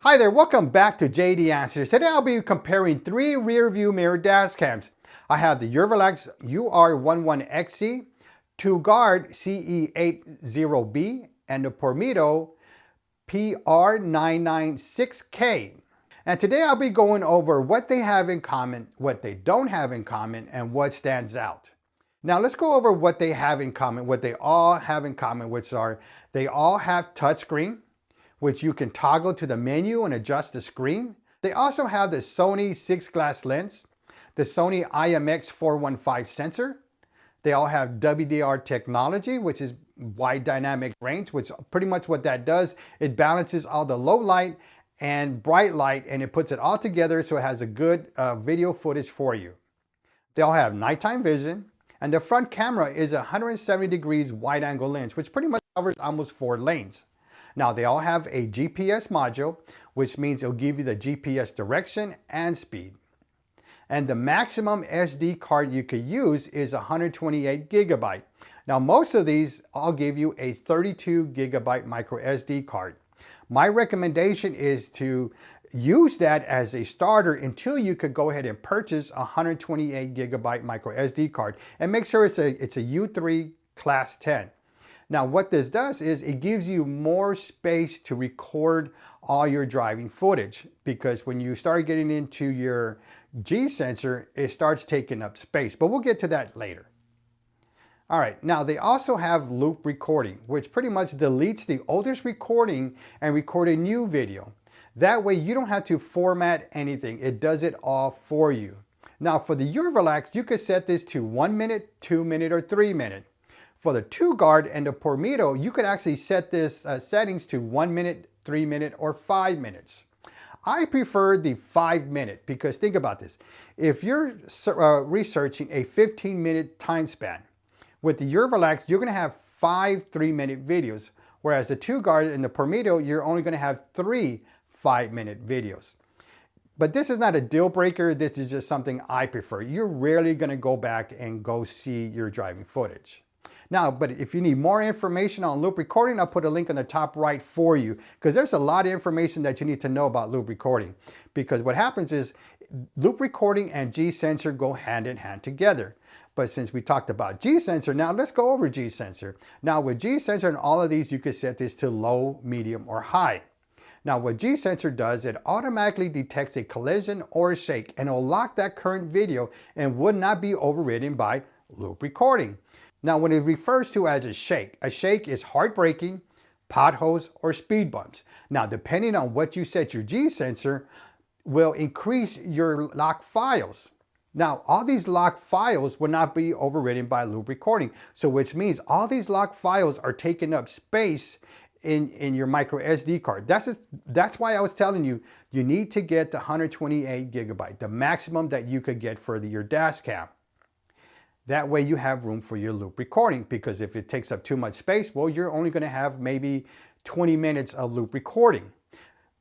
Hi there, welcome back to JD Answers. Today I'll be comparing three rear view mirror dash cams. I have the Urvalax UR11XC, 2Guard CE80B, and the Pormito PR996K. And today I'll be going over what they have in common, what they don't have in common, and what stands out. Now let's go over what they have in common, what they all have in common, which are they all have touchscreen, which you can toggle to the menu and adjust the screen. They also have the Sony 6-glass lens, the Sony IMX415 sensor. They all have WDR technology, which is wide dynamic range, which pretty much what that does, it balances all the low light and bright light, and it puts it all together so it has a good video footage for you. They all have nighttime vision, and the front camera is a 170 degrees wide angle lens, which pretty much covers almost 4 lanes. Now they all have a GPS module, which means it'll give you the GPS direction and speed. And the maximum SD card you could use is 128 gigabyte. Now most of these, I'll give you a 32 gigabyte micro SD card. My recommendation is to use that as a starter until you could go ahead and purchase a 128 gigabyte micro SD card, and make sure it's a U3 class 10. Now what this does is it gives you more space to record all your driving footage, because when you start getting into your GSensor, it starts taking up space, but we'll get to that later. All right, now they also have loop recording, which pretty much deletes the oldest recording and record a new video. That way you don't have to format anything. It does it all for you. Now for the Urvalax, you could set this to 1 minute, 2 minute, or 3 minute. For the 2Guard and the Pormito, you could actually set this settings to 1 minute, 3 minute, or 5 minutes. I prefer the 5 minute because think about this. If you're researching a 15-minute time span, with the Urvalax, you're going to have 5 3-minute videos, whereas the 2Guard and the Pormito, you're only going to have 3 5-minute videos. But this is not a deal breaker. This is just something I prefer. You're rarely going to go back and go see your driving footage. Now, but if you need more information on loop recording, I'll put a link on the top right for you, because there's a lot of information that you need to know about loop recording. Because what happens is loop recording and GSensor go hand in hand together. But since we talked about GSensor, now let's go over GSensor. Now with GSensor and all of these, you can set this to low, medium, or high. Now what GSensor does, it automatically detects a collision or a shake, and it'll lock that current video and would not be overridden by loop recording. Now when it refers to as a shake is hard braking, potholes, or speed bumps. Now depending on what you set your GSensor will increase your lock files. Now all these lock files will not be overridden by loop recording. So which means all these lock files are taking up space in your micro SD card. That's why I was telling you, you need to get the 128 gigabyte, the maximum that you could get for your dash cam. That way you have room for your loop recording, because if it takes up too much space, well, you're only going to have maybe 20 minutes of loop recording.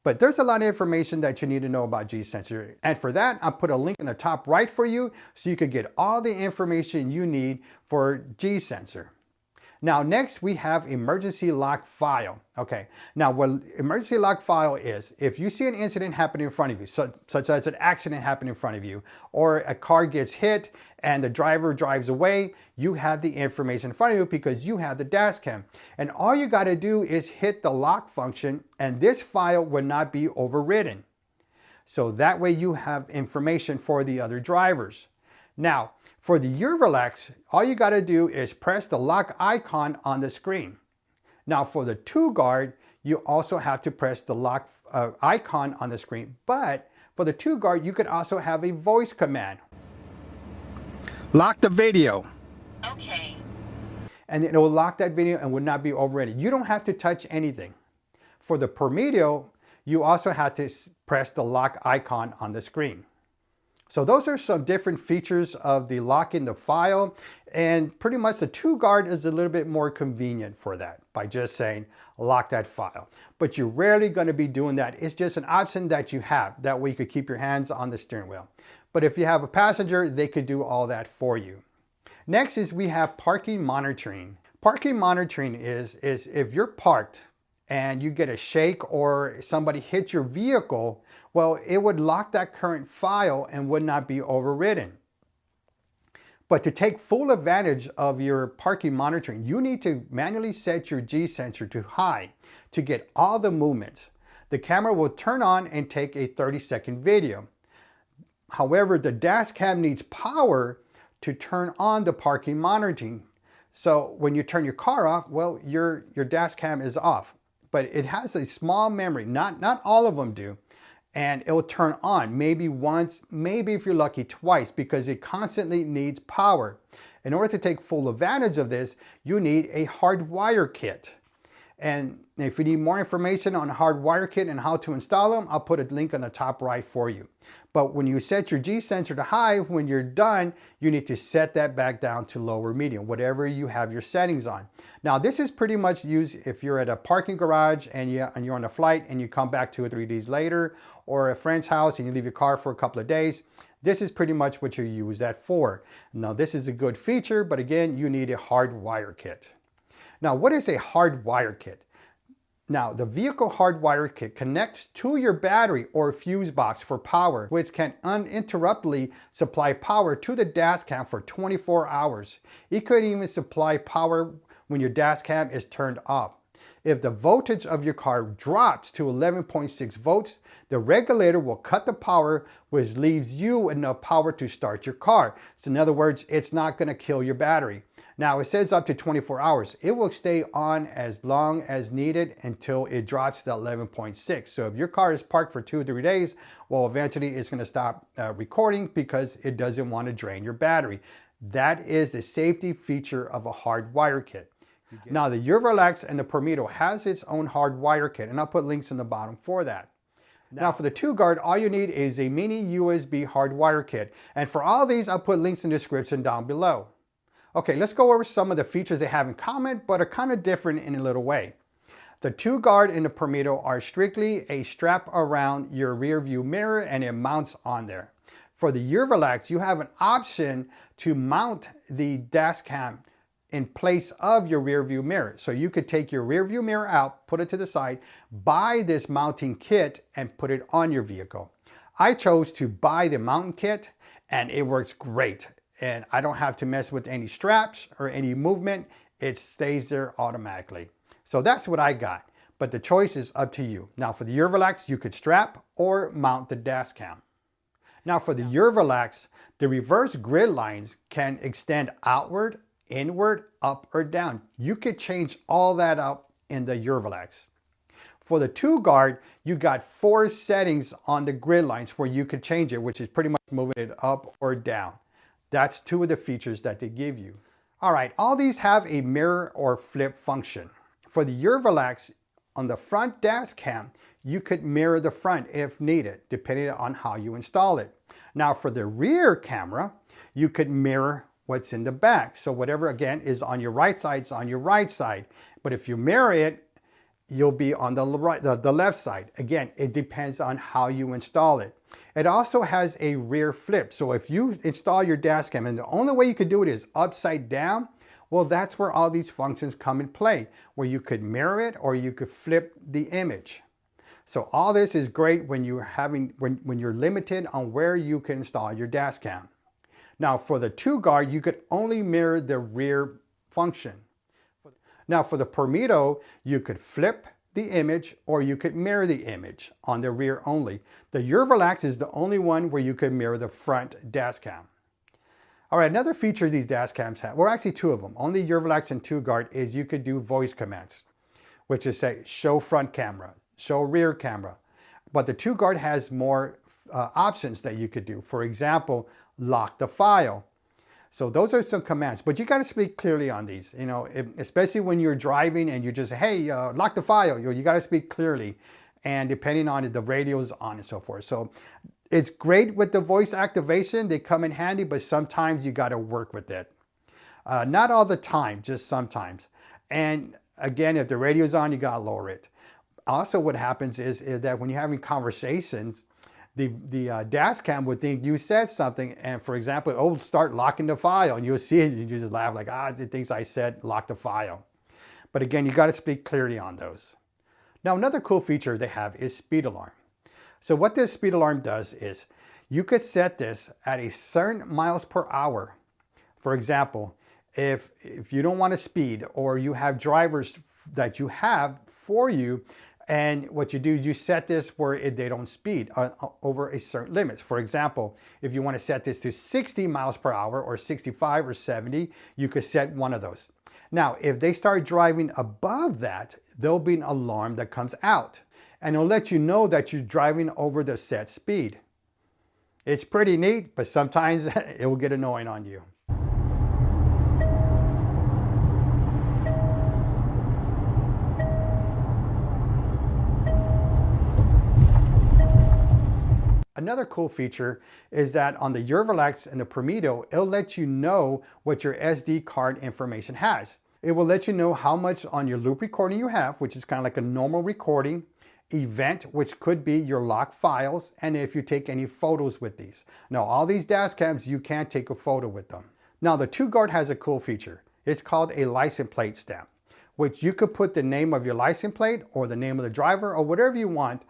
But there's a lot of information that you need to know about GSensor. And for that, I'll put a link in the top right for you so you could get all the information you need for GSensor. Now next we have emergency lock file. Okay, now what emergency lock file is, if you see an incident happen in front of you, such as an accident happen in front of you, or a car gets hit and the driver drives away, you have the information in front of you because you have the dash cam. And all you got to do is hit the lock function, and this file will not be overridden. So that way you have information for the other drivers. Now, for the Urvalax, all you got to do is press the lock icon on the screen. Now for the 2Guard, you also have to press the lock icon on the screen. But for the 2Guard, you could also have a voice command. Lock the video. Okay. And it will lock that video and would not be overridden. You don't have to touch anything. For the Pormito, you also have to press the lock icon on the screen. So those are some different features of the lock in the file, and pretty much the 2Guard is a little bit more convenient for that by just saying lock that file. But you're rarely going to be doing that. It's just an option that you have. That way you could keep your hands on the steering wheel. But if you have a passenger, they could do all that for you. Next is we have parking monitoring. Parking monitoring is if you're parked and you get a shake or somebody hits your vehicle, well, it would lock that current file and would not be overridden. But to take full advantage of your parking monitoring, you need to manually set your GSensor to high to get all the movements. The camera will turn on and take a 30-second video. However, the dash cam needs power to turn on the parking monitoring. So when you turn your car off, well, your dash cam is off. But it has a small memory, not all of them do. And it will turn on maybe once, maybe if you're lucky twice, because it constantly needs power. In order to take full advantage of this, you need a Hardwire kit. And if you need more information on Hardwire kit and how to install them, I'll put a link on the top right for you. But when you set your GSensor to high, when you're done, you need to set that back down to low or medium, whatever you have your settings on. Now, this is pretty much used if you're at a parking garage and you're on a flight and you come back 2 or 3 days later, or a friend's house and you leave your car for a couple of days. This is pretty much what you use that for. Now, this is a good feature, but again, you need a Hardwire kit. Now, what is a Hardwire kit? Now, the vehicle Hardwire kit connects to your battery or fuse box for power, which can uninterruptedly supply power to the dash cam for 24 hours. It could even supply power when your dash cam is turned off. If the voltage of your car drops to 11.6 volts, the regulator will cut the power, which leaves you enough power to start your car. So in other words, it's not going to kill your battery. Now, it says up to 24 hours. It will stay on as long as needed until it drops to 11.6. So if your car is parked for 2 or 3 days, well, eventually it's going to stop recording because it doesn't want to drain your battery. That is the safety feature of a Hardwire kit. Now, the Relax and the Permito has its own Hardwire kit, and I'll put links in the bottom for that. Now, for the 2-guard, all you need is a mini USB Hardwire kit. And for all these, I'll put links in the description down below. Okay, let's go over some of the features they have in common, but are kind of different in a little way. The 2-guard and the Permito are strictly a strap around your rear view mirror and it mounts on there. For the Relax, you have an option to mount the dash cam in place of your rear view mirror. So you could take your rear view mirror out, put it to the side, buy this mounting kit and put it on your vehicle. I chose to buy the mounting kit and it works great. And I don't have to mess with any straps or any movement. It stays there automatically. So that's what I got, but the choice is up to you. Now for the Relax, you could strap or mount the dash cam. Now for the Relax, the reverse grid lines can extend outward, inward, up or down. You could change all that up in the Relax. For the 2-guard, you got 4 settings on the grid lines where you could change it, which is pretty much moving it up or down. That's 2 of the features that they give you. All right, all these have a mirror or flip function. For the Relax, on the front dash cam, you could mirror the front if needed, depending on how you install it. Now for the rear camera, you could mirror what's in the back. So whatever, again, is on your right side is on your right side. But if you mirror it, you'll be on the left side. Again, it depends on how you install it. It also has a rear flip. So if you install your dash cam, and the only way you could do it is upside down, well, that's where all these functions come in play, where you could mirror it or you could flip the image. So all this is great when you're when you're limited on where you can install your dash cam. Now for the 2-guard, you could only mirror the rear function. Now for the Permito, you could flip the image or you could mirror the image on the rear only. The Relax is the only one where you could mirror the front dash cam. All right, another feature these dash cams have, well actually 2 of them, only Relax and 2-guard, is you could do voice commands, which is say show front camera, show rear camera. But the 2-guard has more options that you could do. For example, lock the file. So those are some commands, but you got to speak clearly on these, you know, especially when you're driving and you just, hey, lock the file, you got to speak clearly. And depending on it, the radio's on and so forth. So it's great with the voice activation. They come in handy, but sometimes you got to work with it. Not all the time, just sometimes. And again, if the radio's on, you got to lower it. Also, what happens is that when you're having conversations, the dash cam would think you said something, and for example, oh, start locking the file, and you'll see it, and you just laugh like, it thinks I said lock the file. But again, you got to speak clearly on those. Now, another cool feature they have is speed alarm. So what this speed alarm does is you could set this at a certain miles per hour. For example, if you don't want to speed, or you have drivers that you have for you, and what you do is you set this where they don't speed over a certain limits. For example, if you want to set this to 60 miles per hour or 65 or 70, you could set one of those. Now, if they start driving above that, there'll be an alarm that comes out, and it'll let you know that you're driving over the set speed. It's pretty neat, but sometimes it will get annoying on you. Another cool feature is that on the Eurolax and the Prometo, it'll let you know what your SD card information has. It will let you know how much on your loop recording you have, which is kind of like a normal recording, event, which could be your lock files, and if you take any photos with these. Now, all these dash cams, you can't take a photo with them. Now, the 2Guard has a cool feature. It's called a license plate stamp, which you could put the name of your license plate or the name of the driver or whatever you want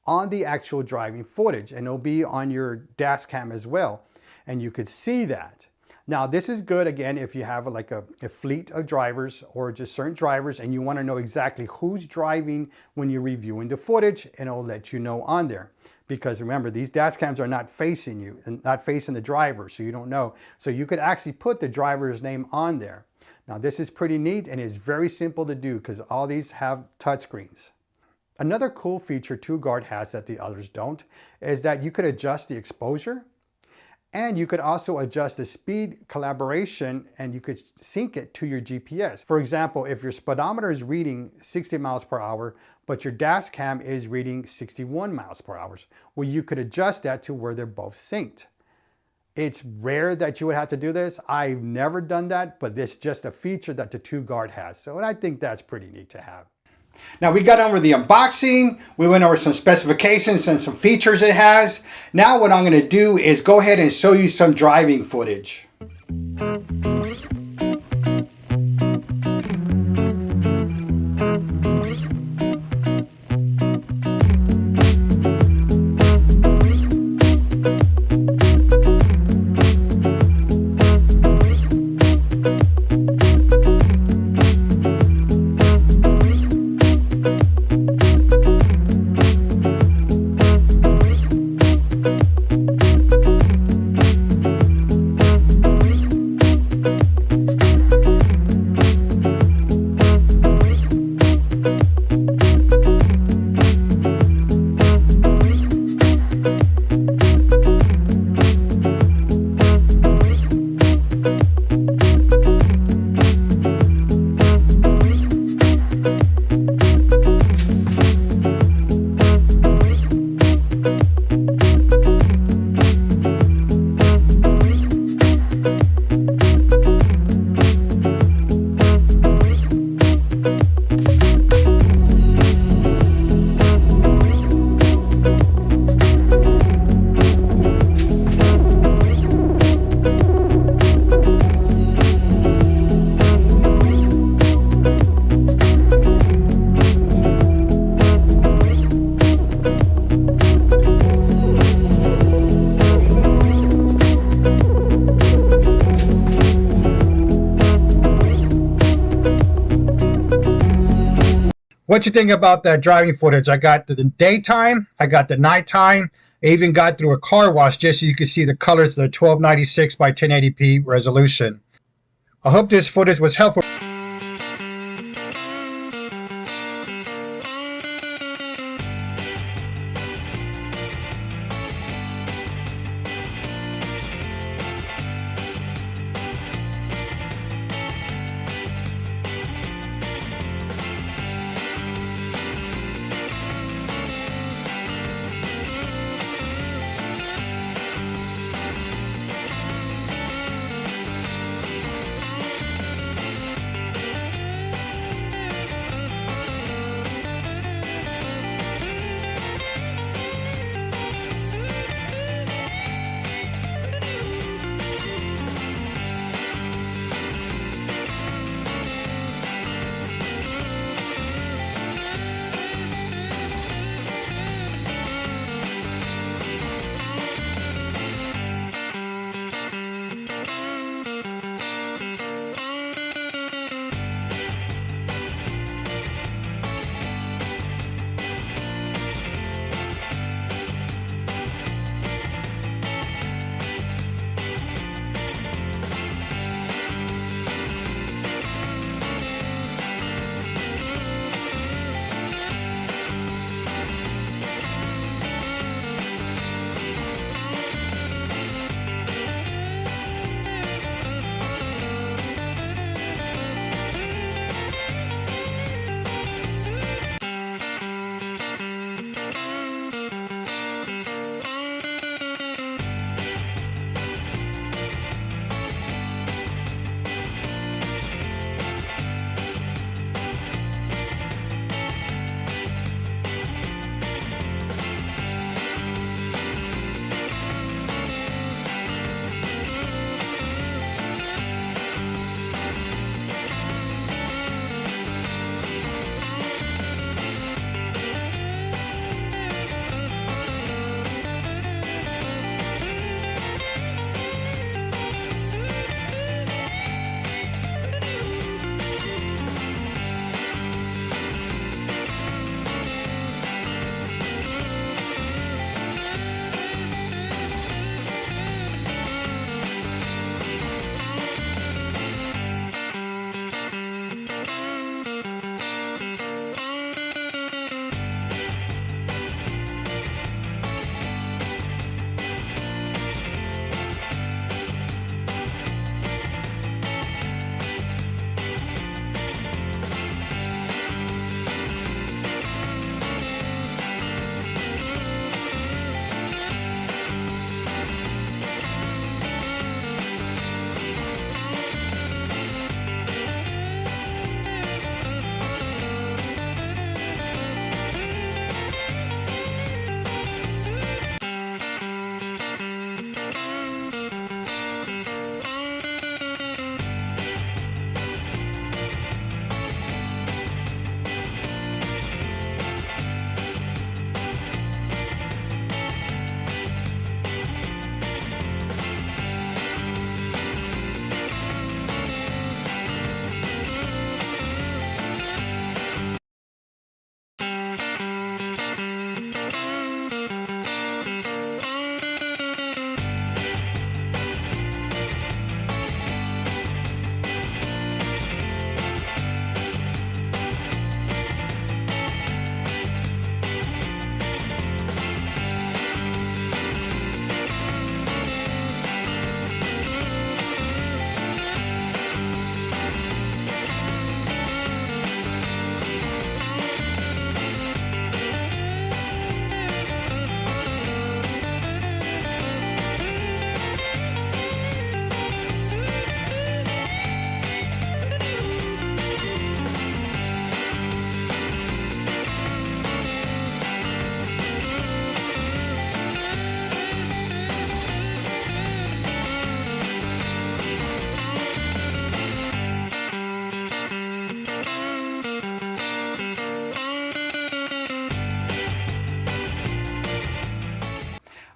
on the actual driving footage, and it'll be on your dash cam as well, and you could see that. Now, this is good again if you have like a fleet of drivers or just certain drivers and you want to know exactly who's driving when you're reviewing the footage, and it'll let you know on there. Because remember, these dash cams are not facing you and not facing the driver, so you don't know. So you could actually put the driver's name on there. Now, this is pretty neat and it's very simple to do because all these have touchscreens. Another cool feature 2Guard has that the others don't is that you could adjust the exposure, and you could also adjust the speed collaboration, and you could sync it to your GPS. For example, if your speedometer is reading 60 miles per hour, but your dash cam is reading 61 miles per hour, well, you could adjust that to where they're both synced. It's rare that you would have to do this. I've never done that, but it's just a feature that the 2Guard has. So I think that's pretty neat to have. Now, we got over the unboxing, we went over some specifications and some features it has. Now what I'm going to do is go ahead and show you some driving footage. What you think about that driving footage? I got the daytime, I got the nighttime, I even got through a car wash just so you can see the colors of the 1296 by 1080p resolution. I hope this footage was helpful.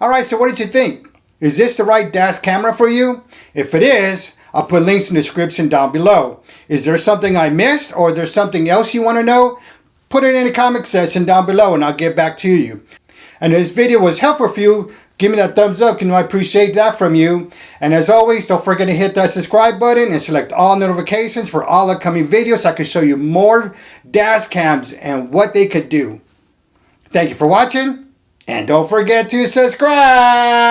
Alright, so what did you think? Is this the right dash camera for you? If it is, I'll put links in the description down below. Is there something I missed, or is there something else you want to know? Put it in the comment section down below and I'll get back to you. And if this video was helpful for you, give me that thumbs up. I appreciate that from you. And as always, don't forget to hit that subscribe button and select all notifications for all upcoming videos so I can show you more dash cams and what they could do. Thank you for watching, and don't forget to subscribe.